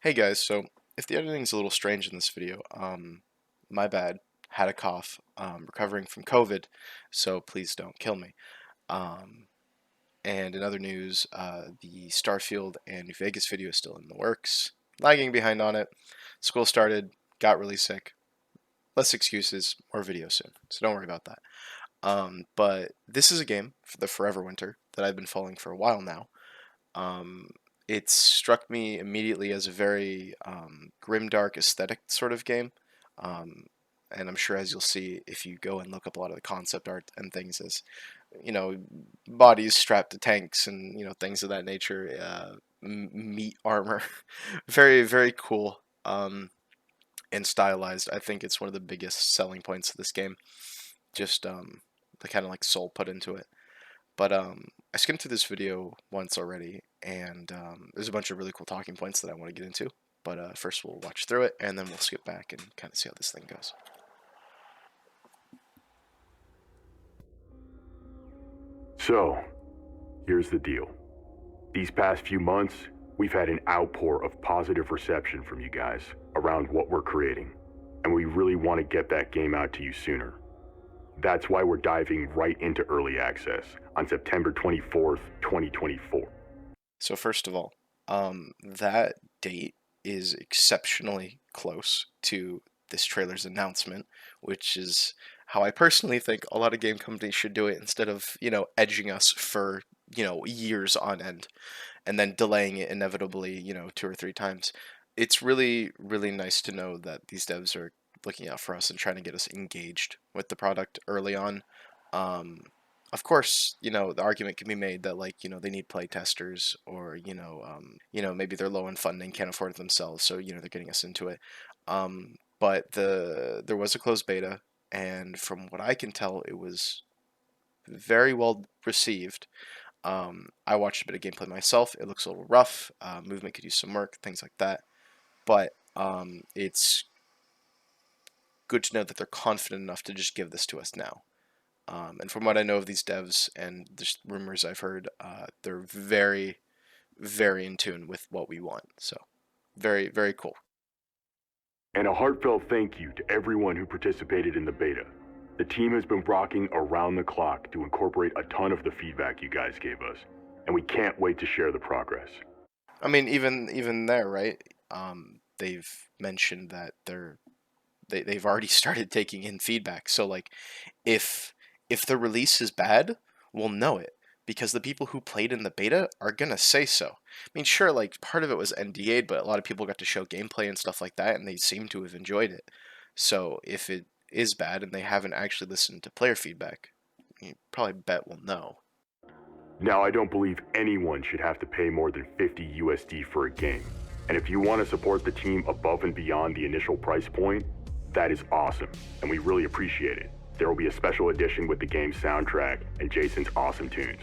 Hey guys, so if the editing's a little strange in this video, my bad. Had a cough, recovering from COVID, so please don't kill me. Um, and in other news, the Starfield and New Vegas video is still in the works. Lagging behind on it. School started, got really sick. Less excuses, more video soon, so don't worry about that. But this is a game for the Forever Winter that I've been following for a while now. Um, it struck me immediately as a very grimdark aesthetic sort of game. Um, and I'm sure, as you'll see if you go and look up a lot of the concept art and things, as you know, bodies strapped to tanks and things of that nature, meat armor, very very cool and stylized. I think it's one of the biggest selling points of this game. Just the kind of like soul put into it. But I skimmed through this video once already, and there's a bunch of really cool talking points that I want to get into. But first, we'll watch through it, and then we'll skip back and kind of see how this thing goes. So, here's the deal. These past few months, we've had an outpour of positive reception from you guys around what we're creating, and we really want to get that game out to you sooner. That's why we're diving right into early access on September 24th, 2024. So first of all, that date is exceptionally close to this trailer's announcement, which is how I personally think a lot of game companies should do it instead of, edging us for, years on end and then delaying it inevitably, two or three times. It's really, really nice to know that these devs are looking out for us and trying to get us engaged with the product early on. Um, of course, the argument can be made that like, they need play testers or, maybe they're low in funding, can't afford it themselves, so, they're getting us into it. But there was a closed beta, and from what I can tell, it was very well received. I watched a bit of gameplay myself. It looks a little rough. Movement could use some work, things like that. But it's good to know that they're confident enough to just give this to us now. And from what I know of these devs and the rumors I've heard, they're very, very in tune with what we want. So, very, very cool. And a heartfelt thank you to everyone who participated in the beta. The team has been rocking around the clock to incorporate a ton of the feedback you guys gave us, and we can't wait to share the progress. I mean, even there, right? They've mentioned that they've already started taking in feedback. So like, if the release is bad, we'll know it because the people who played in the beta are gonna say so. I mean, sure, like part of it was NDA'd, but a lot of people got to show gameplay and stuff like that, and they seem to have enjoyed it. So if it is bad and they haven't actually listened to player feedback, you probably bet we'll know. Now, I don't believe anyone should have to pay more than 50 USD for a game. And if you want to support the team above and beyond the initial price point, that is awesome, and we really appreciate it. There will be a special edition with the game's soundtrack and Jason's awesome tunes.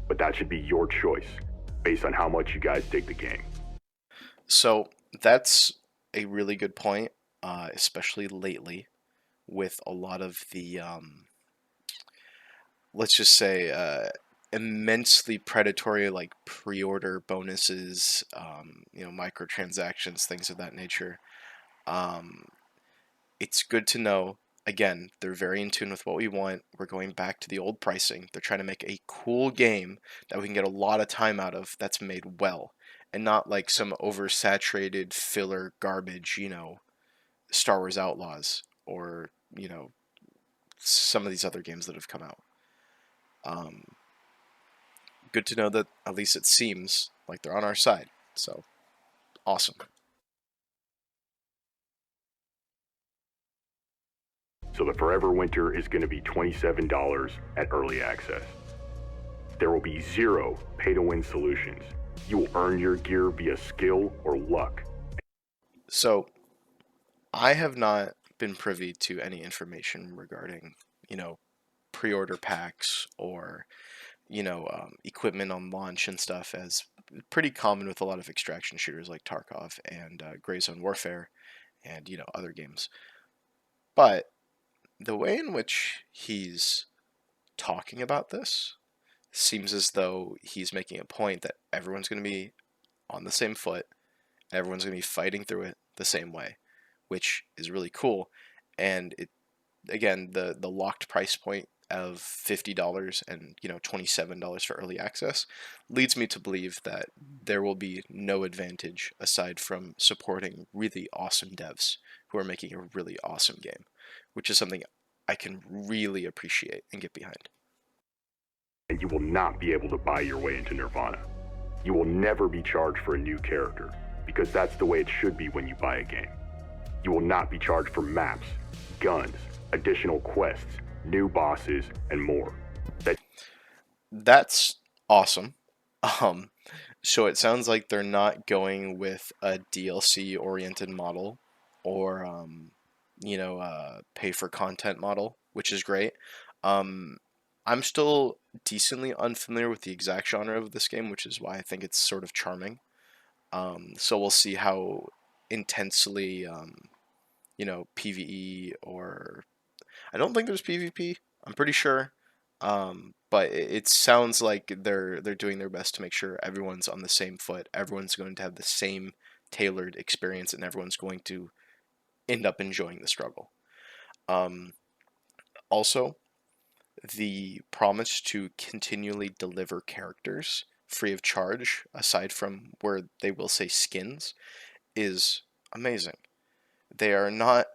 But that should be your choice, based on how much you guys dig the game. So that's a really good point, especially lately with a lot of the let's just say immensely predatory like pre-order bonuses, microtransactions, things of that nature. Um, it's good to know. Again, they're very in tune with what we want. We're going back to the old pricing. They're trying to make a cool game that we can get a lot of time out of that's made well, and not like some oversaturated filler garbage, Star Wars Outlaws or, some of these other games that have come out. Um, Good to know that at least it seems like they're on our side. So, awesome. So the Forever Winter is going to be $27 at early access. There will be zero pay-to-win solutions. You will earn your gear via skill or luck. So, I have not been privy to any information regarding, pre-order packs or, equipment on launch and stuff, as pretty common with a lot of extraction shooters like Tarkov and Gray Zone Warfare and, other games. But the way in which he's talking about this seems as though he's making a point that everyone's going to be on the same foot Everyone's going to be fighting through it the same way, which is really cool. And it, again, the locked price point of $50 and $27 for early access leads me to believe that there will be no advantage aside from supporting really awesome devs who are making a really awesome game, which is something I can really appreciate and get behind. And you will not be able to buy your way into Nirvana. You will never be charged for a new character, because that's the way it should be when you buy a game. You will not be charged for maps, guns, additional quests, new bosses, and more. That's awesome. Um, so it sounds like they're not going with a DLC oriented model or pay for content model, which is great. Um, I'm still decently unfamiliar with the exact genre of this game, which is why I think it's sort of charming. So we'll see how intensely PvE, or I don't think there's PvP. I'm pretty sure. But it sounds like they're doing their best to make sure everyone's on the same foot. Everyone's going to have the same tailored experience, and everyone's going to end up enjoying the struggle. Um, Also, the promise to continually deliver characters free of charge, aside from where they will say skins, is amazing. They are not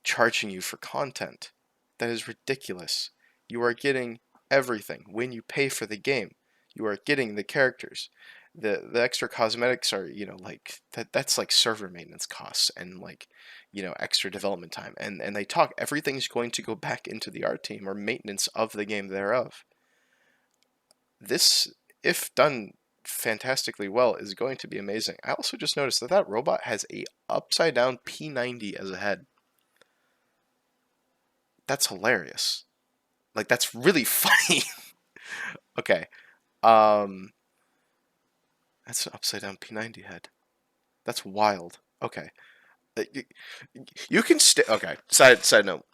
charging you for content. That is ridiculous. You are getting everything when you pay for the game. You are getting the characters. The extra cosmetics are, like that's like server maintenance costs and like, extra development time. And they talk everything's going to go back into the art team or maintenance of the game thereof. This, if done fantastically well, is going to be amazing. I also just noticed that that robot has a upside down P90 as a head. That's hilarious. Like that's really funny. Okay. Um that's an upside down P90 head. That's wild. Okay. You can okay, side note.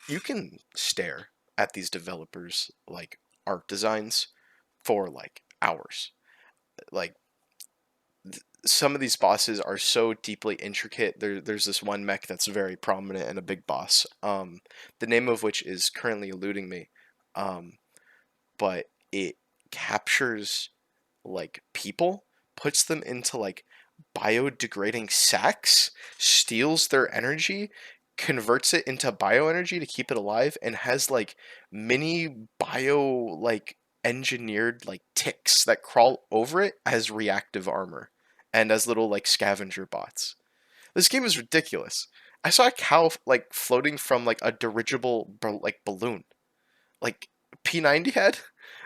You can stare at these developers like art designs for like hours. Like some of these bosses are so deeply intricate. There's this one mech that's very prominent and a big boss. The name of which is currently eluding me. Um, but it captures like people, puts them into like biodegrading sacks, steals their energy, converts it into bioenergy to keep it alive, and has like mini bio like engineered like ticks that crawl over it as reactive armor and as little like scavenger bots. This game is ridiculous. I saw a cow like floating from like a dirigible like balloon. Like P90 head?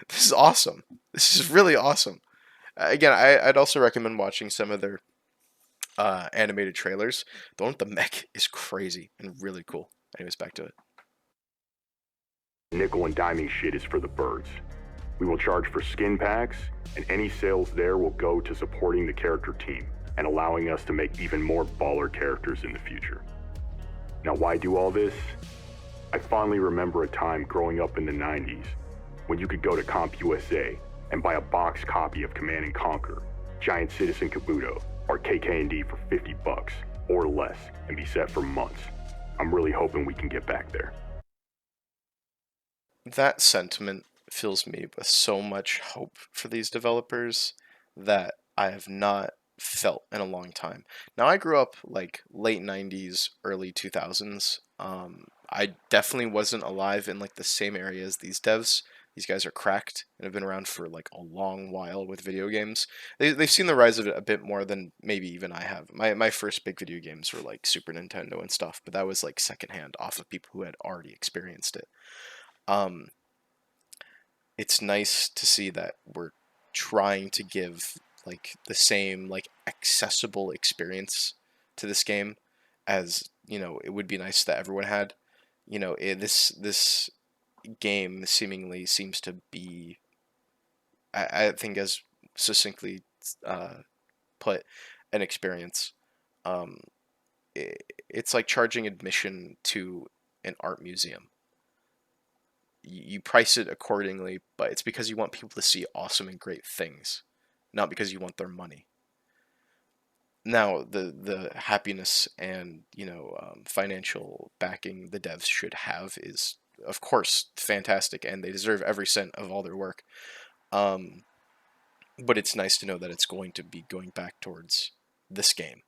This is awesome. This is really awesome. Again, I'd also recommend watching some of their animated trailers. The one with the mech is crazy and really cool. Anyways, back to it. Nickel and diming shit is for the birds. We will charge for skin packs, and any sales there will go to supporting the character team and allowing us to make even more baller characters in the future. Now, why do all this? I fondly remember a time growing up in the 90s when you could go to CompUSA and buy a box copy of Command & Conquer, Giant Citizen Kabuto, or KK&D for $50 or less and be set for months. I'm really hoping we can get back there. That sentiment fills me with so much hope for these developers that I have not felt in a long time. Now I grew up like late 90s, early 2000s. I definitely wasn't alive in like the same area as these devs. These guys are cracked and have been around for like a long while with video games. They've seen the rise of it a bit more than maybe even I have. My first big video games were like Super Nintendo and stuff, but that was like secondhand off of people who had already experienced it. Um, it's nice to see that we're trying to give like the same like accessible experience to this game as it would be nice that everyone had. This game seemingly seems to be, I think, as succinctly uh, put, an experience. Um, it's like charging admission to an art museum. You price it accordingly, but it's because you want people to see awesome and great things, not because you want their money. Now, the happiness and financial backing the devs should have is, of course, fantastic, and they deserve every cent of all their work. Um, but it's nice to know that it's going to be going back towards this game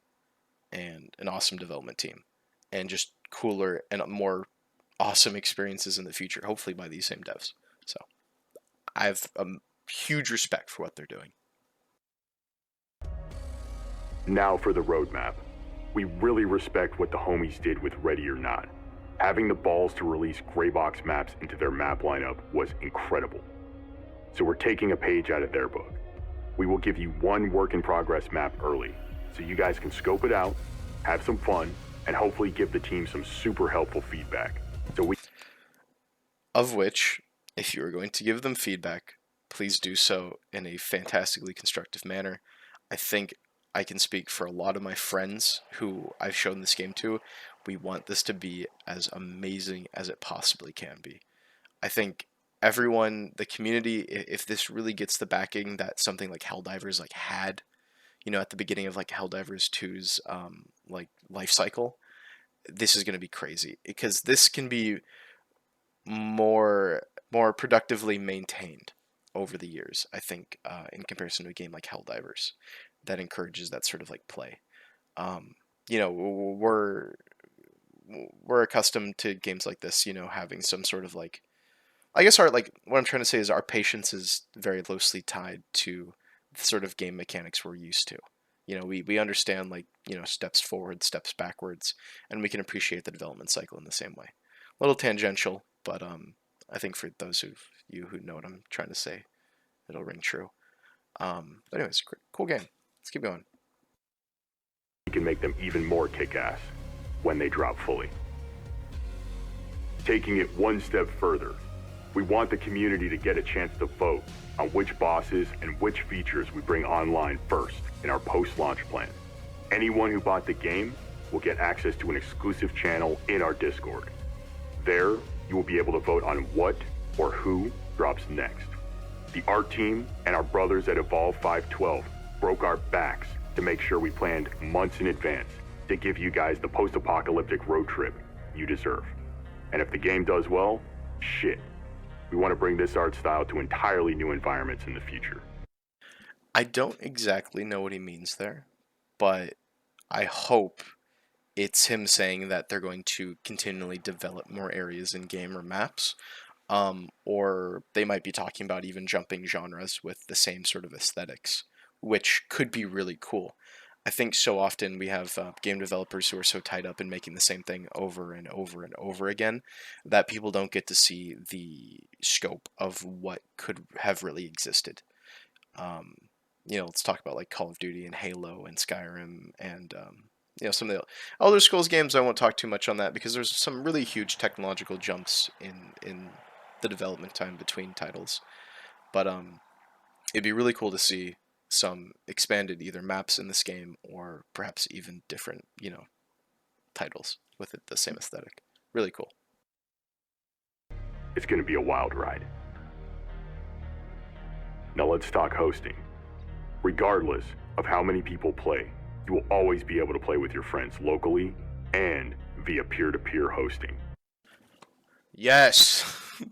and an awesome development team, and just cooler and more awesome experiences in the future, hopefully by these same devs. So I have huge respect for what they're doing. Now for the roadmap. We really respect what the homies did with Ready or Not. Having the balls to release Greybox maps into their map lineup was incredible. So we're taking a page out of their book. We will give you one work in progress map early, so you guys can scope it out, have some fun, and hopefully give the team some super helpful feedback. Of which, if you are going to give them feedback, please do so in a fantastically constructive manner. I think I can speak for a lot of my friends who I've shown this game to. We want this to be as amazing as it possibly can be. I think everyone, the community, if this really gets the backing that something like Helldivers like had, at the beginning of like Helldivers 2's like life cycle, this is going to be crazy because this can be more productively maintained over the years. I think in comparison to a game like Helldivers, that encourages that sort of like play. Um, you know, we're accustomed to games like this, having some sort of like, I guess our like what I'm trying to say is our patience is very closely tied to the sort of game mechanics we're used to. We understand like, steps forward, steps backwards, and we can appreciate the development cycle in the same way. A little tangential, but I think for those of you who know what I'm trying to say, it'll ring true. But anyways, cool game. Let's keep going. We can make them even more kick-ass when they drop fully. Taking it one step further, we want the community to get a chance to vote on which bosses and which features we bring online first in our post-launch plan. Anyone who bought the game will get access to an exclusive channel in our Discord. There, you will be able to vote on what or who drops next. The art team and our brothers at Evolve 512 broke our backs to make sure we planned months in advance to give you guys the post-apocalyptic road trip you deserve. And if the game does well, shit. We want to bring this art style to entirely new environments in the future. I don't exactly know what he means there, but I hope it's him saying that they're going to continually develop more areas in game or maps, or they might be talking about even jumping genres with the same sort of aesthetics, which could be really cool. I think so often we have game developers who are so tied up in making the same thing over and over and over again that people don't get to see the scope of what could have really existed. Um, let's talk about like Call of Duty and Halo and Skyrim and some of the Elder Scrolls games. I won't talk too much on that because there's some really huge technological jumps in the development time between titles. But it'd be really cool to see some expanded either maps in this game or perhaps even different, titles with the same aesthetic. Really cool. It's going to be a wild ride. Now let's talk hosting. Regardless of how many people play, you will always be able to play with your friends locally and via peer-to-peer hosting. Yes.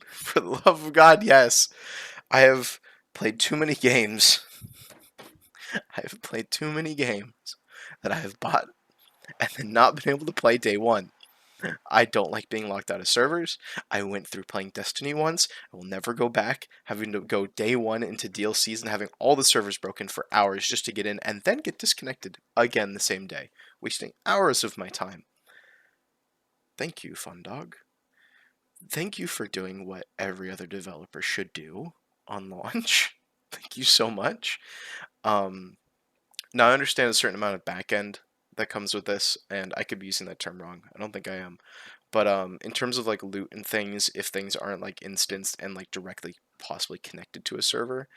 For the love of God, yes. I have played too many games. I have played too many games that I have bought and then not been able to play day one. I don't like being locked out of servers. I went through playing Destiny once. I will never go back, having to go day one into DLCs and having all the servers broken for hours just to get in and then get disconnected again the same day, wasting hours of my time. Thank you, Fundog. Thank you for doing what every other developer should do on launch. Thank you so much. Now I understand a certain amount of backend that comes with this, and I could be using that term wrong. I don't think I am. But in terms of like loot and things, if things aren't like instanced and like directly possibly connected to a server,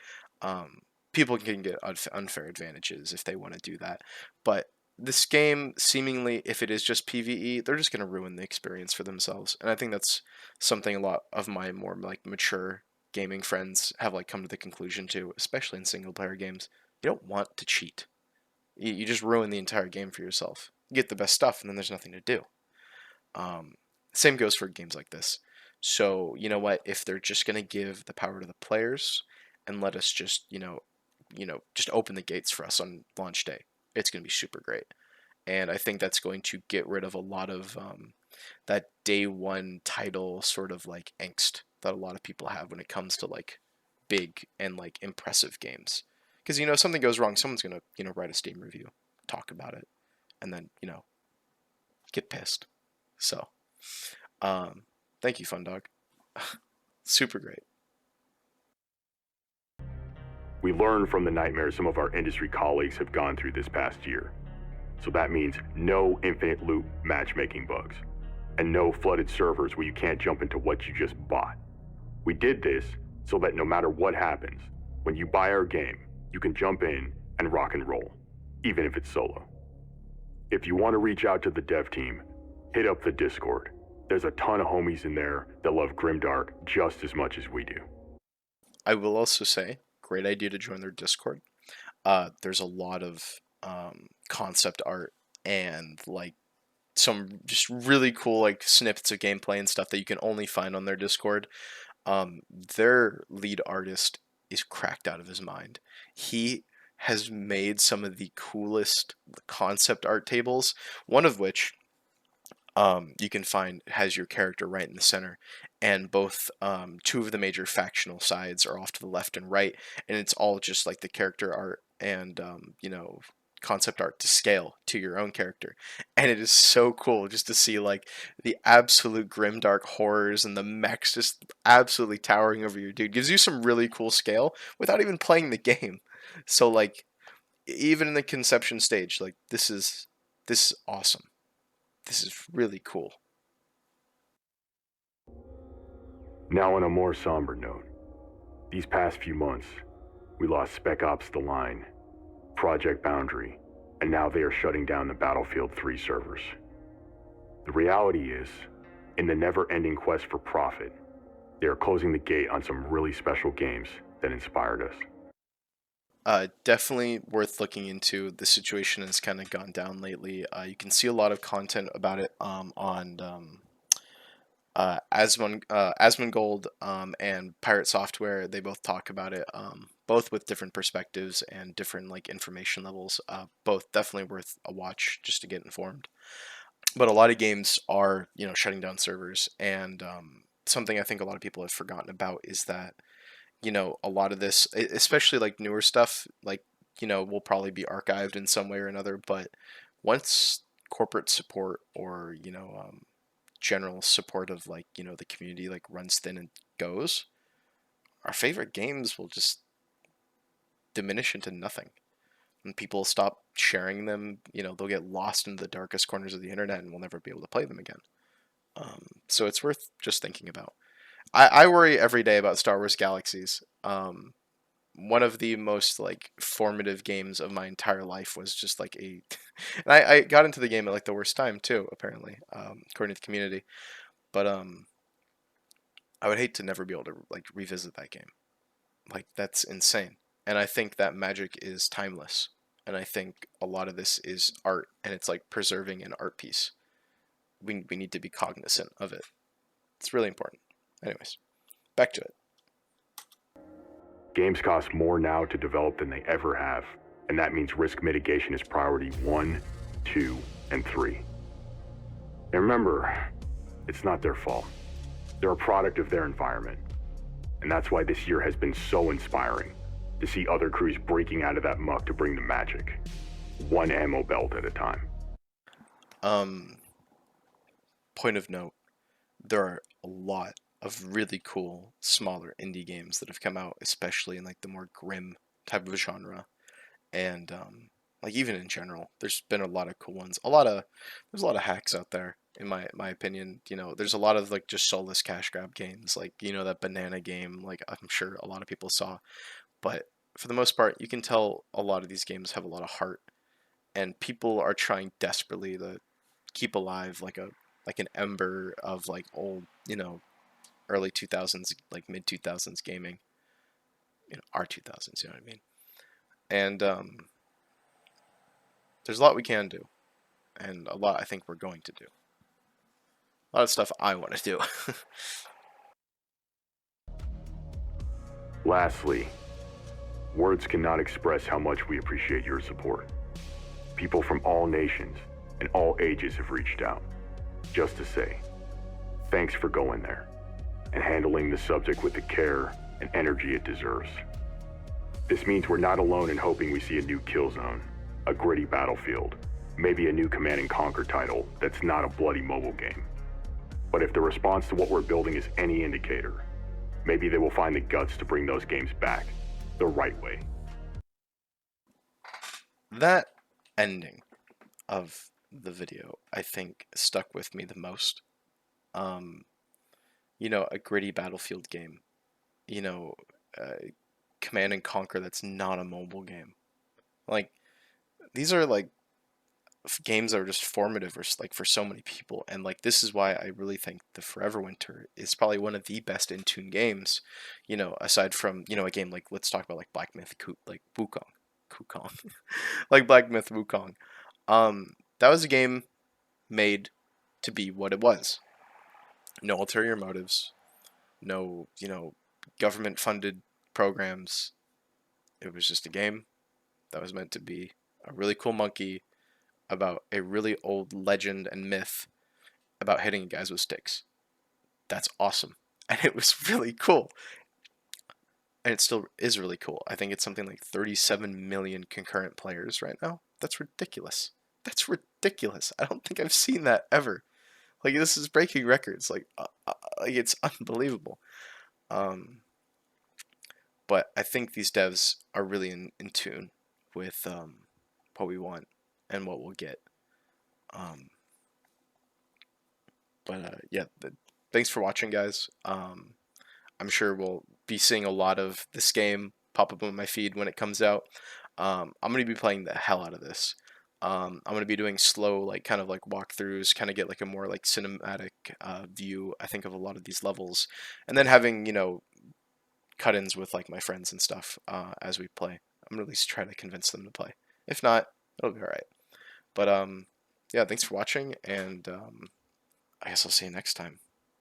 people can get unfair advantages if they want to do that. But this game, seemingly, if it is just PvE, they're just going to ruin the experience for themselves. And I think that's something a lot of my more like mature gaming friends have like come to the conclusion to, especially in single player games. You don't want to cheat. You just ruin the entire game for yourself. You get the best stuff, and then there's nothing to do. Um, Same goes for games like this. So you know what? If they're just gonna give the power to the players and let us just just open the gates for us on launch day, it's gonna be super great. And I think that's going to get rid of a lot of that day one title sort of like angst that a lot of people have when it comes to like big and like impressive games. Because if something goes wrong, someone's gonna write a Steam review, talk about it, and then get pissed. So um, thank you, Fun Dog. Super great. We learned from the nightmares some of our industry colleagues have gone through this past year. So that means no infinite loop matchmaking bugs, and no flooded servers where you can't jump into what you just bought. We did this so that no matter what happens, when you buy our game, you can jump in and rock and roll, even if it's solo. If you want to reach out to the dev team, hit up the Discord. There's a ton of homies in there that love Grimdark just as much as we do. I will also say, great idea to join their Discord. There's a lot of concept art and like some just really cool like snippets of gameplay and stuff that you can only find on their Discord. Their lead artist is cracked out of his mind. He has made some of the coolest concept art tables, one of which you can find has your character right in the center, and both two of the major factional sides are off to the left and right, and it's all just like the character art and concept art to scale to your own character. And it is so cool just to see like the absolute grimdark horrors and the mechs just absolutely towering over your dude. Gives you some really cool scale without even playing the game. So like even in the conception stage, like this is awesome. This is really cool. Now on a more somber note, these past few months, we lost Spec Ops The Line, Project Boundary, and now they are shutting down the Battlefield 3 servers. The reality is, in the never-ending quest for profit, they are closing the gate on some really special games that inspired us. Definitely worth looking into. The situation has kind of gone down lately. You can see a lot of content about it on Asmongold and Pirate Software. They both talk about it, both with different perspectives and different like information levels. Both definitely worth a watch just to get informed. But a lot of games are shutting down servers, and something I think a lot of people have forgotten about is that a lot of this, especially like newer stuff, like will probably be archived in some way or another. But once corporate support or general support of like the community like runs thin and goes, our favorite games will just diminish into nothing. And people stop sharing them, they'll get lost into the darkest corners of the internet and we'll never be able to play them again. So it's worth just thinking about. I worry every day about Star Wars Galaxies. One of the most like formative games of my entire life was just like a and I got into the game at like the worst time too, apparently, according to the community. But I would hate to never be able to like revisit that game. Like that's insane. And I think that magic is timeless. And I think a lot of this is art and it's like preserving an art piece. We need to be cognizant of it. It's really important. Anyways, back to it. Games cost more now to develop than they ever have, and that means risk mitigation is priority 1, 2, and 3. And remember, it's not their fault. They're a product of their environment. And that's why this year has been so inspiring, to see other crews breaking out of that muck to bring the magic, one ammo belt at a time. Point of note, there are a lot of really cool smaller indie games that have come out, especially in like the more grim type of genre, and like even in general, there's been a lot of cool ones. There's a lot of hacks out there, in my opinion. There's a lot of like just soulless cash grab games, like that banana game. Like I'm sure a lot of people saw, but for the most part, you can tell a lot of these games have a lot of heart, and people are trying desperately to keep alive like an ember of like old early 2000s, like mid 2000s gaming, our 2000s, you know what I mean? And there's a lot we can do, and a lot I think we're going to do. A lot of stuff I want to do. Lastly, words cannot express how much we appreciate your support. People from all nations and all ages have reached out, just to say, thanks for going there and handling the subject with the care and energy it deserves. This means we're not alone in hoping we see a new Killzone, a gritty Battlefield, maybe a new Command & Conquer title that's not a bloody mobile game. But if the response to what we're building is any indicator, maybe they will find the guts to bring those games back the right way. That ending of the video, I think, stuck with me the most. You know, a gritty Battlefield game. You know, Command and Conquer that's not a mobile game. Like, these are like games that are just formative or like for so many people, and like this is why I really think the Forever Winter is probably one of the best in tune games. You know, aside from a game like, let's talk about like Black Myth, like Wukong, like Black Myth Wukong. That was a game made to be what it was. No ulterior motives, no, government funded programs. It was just a game that was meant to be a really cool monkey about a really old legend and myth about hitting guys with sticks. That's awesome. And it was really cool. And it still is really cool. I think it's something like 37 million concurrent players right now. That's ridiculous. That's ridiculous. I don't think I've seen that ever. Like, this is breaking records. Like it's unbelievable. But I think these devs are really in tune with what we want and what we'll get. Yeah, thanks for watching, guys. I'm sure we'll be seeing a lot of this game pop up on my feed when it comes out. I'm going to be playing the hell out of this. I'm going to be doing slow, like, kind of like walkthroughs, kind of get like a more like cinematic view, I think, of a lot of these levels. And then having, cut-ins with like my friends and stuff as we play. I'm going to at least try to convince them to play. If not, it'll be alright. But yeah, thanks for watching, and I guess I'll see you next time.